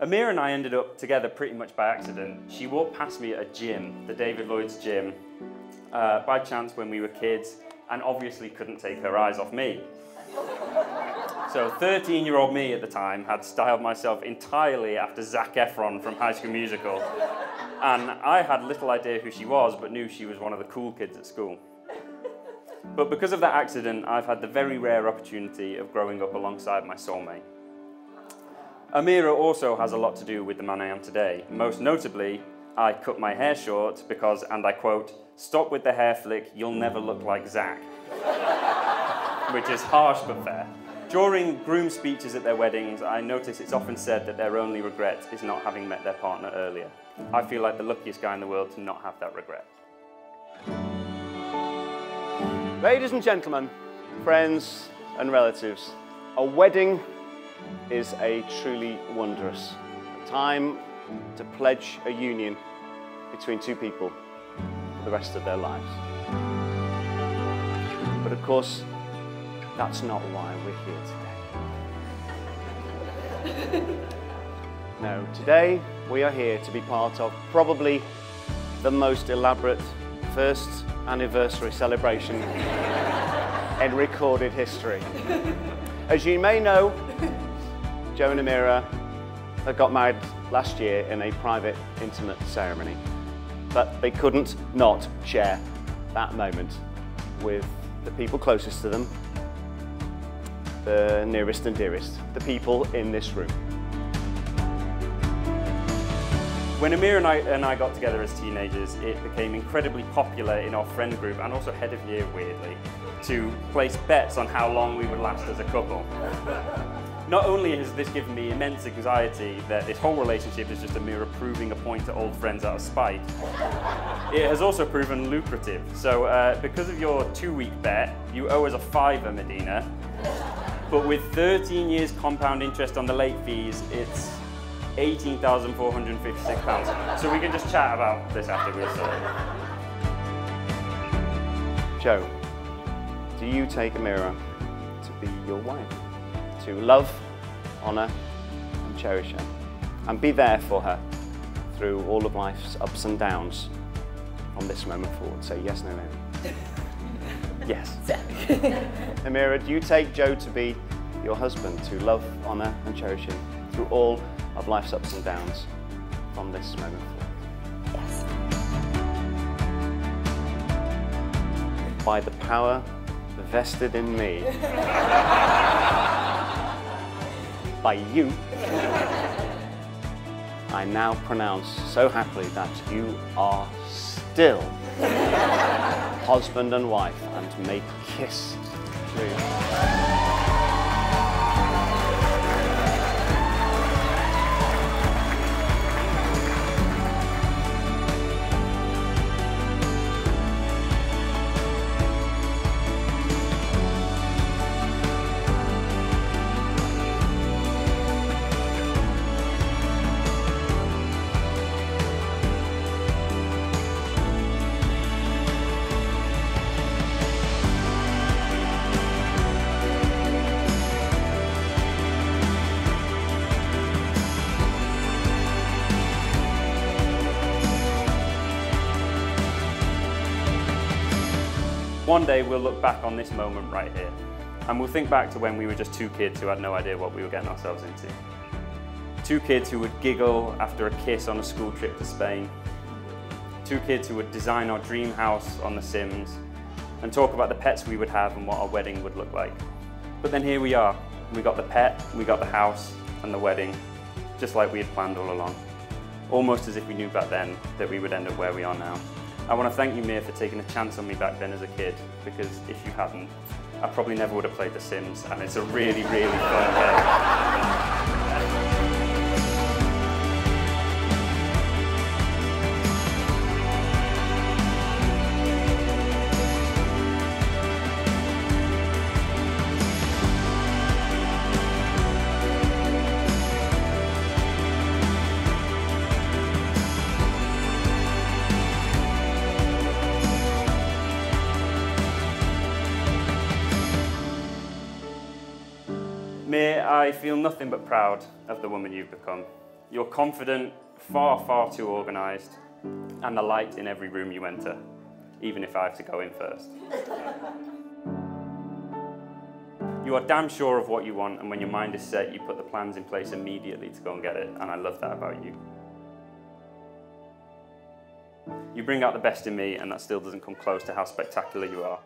Amira and I ended up together pretty much by accident. She walked past me at a gym, the David Lloyd's gym, by chance when we were kids, and obviously couldn't take her eyes off me. So 13-year-old me at the time had styled myself entirely after Zac Efron from High School Musical. And I had little idea who she was, but knew she was one of the cool kids at school. But because of that accident, I've had the very rare opportunity of growing up alongside my soulmate. Amira also has a lot to do with the man I am today. Most notably, I cut my hair short because, and I quote, "Stop with the hair flick, you'll never look like Zac." Which is harsh but fair. During groom speeches at their weddings, I notice it's often said that their only regret is not having met their partner earlier. I feel like the luckiest guy in the world to not have that regret. Ladies and gentlemen, friends and relatives, a wedding is a truly wondrous time to pledge a union between two people for the rest of their lives. But of course, that's not why we're here today. No, today we are here to be part of probably the most elaborate first anniversary celebration in recorded history. As you may know, Joe and Amira got married last year in a private, intimate ceremony, but they couldn't not share that moment with the people closest to them, the nearest and dearest, the people in this room. When Amira and I got together as teenagers, it became incredibly popular in our friend group, and also head of year, weirdly, to place bets on how long we would last as a couple. Not only has this given me immense anxiety that this whole relationship is just Amira proving a point to old friends out of spite, it has also proven lucrative. So because of your 2-week bet, you owe us a £5, Medina. But with 13 years compound interest on the late fees, it's £18,456. So we can just chat about this afterwards. Joe, do you take Amira to be your wife? To love, honour and cherish her, and be there for her through all of life's ups and downs from this moment forward? Say yes, no, maybe. Yes. Amira, do you take Joe to be your husband, to love, honour and cherish him through all of life's ups and downs from this moment forward? Yes. By the power vested in me by you, I now pronounce so happily that you are still husband and wife, and may kiss, please. One day we'll look back on this moment right here, and we'll think back to when we were just two kids who had no idea what we were getting ourselves into. Two kids who would giggle after a kiss on a school trip to Spain. Two kids who would design our dream house on The Sims and talk about the pets we would have and what our wedding would look like. But then here we are. We got the pet, we got the house and the wedding, just like we had planned all along. Almost as if we knew back then that we would end up where we are now. I want to thank you, Mia, for taking a chance on me back then as a kid, because if you hadn't, I probably never would have played The Sims, and it's a really, really fun game. Mia, I feel nothing but proud of the woman you've become. You're confident, far, far too organised, and the light in every room you enter, even if I have to go in first. You are damn sure of what you want, and when your mind is set, you put the plans in place immediately to go and get it, and I love that about you. You bring out the best in me, and that still doesn't come close to how spectacular you are.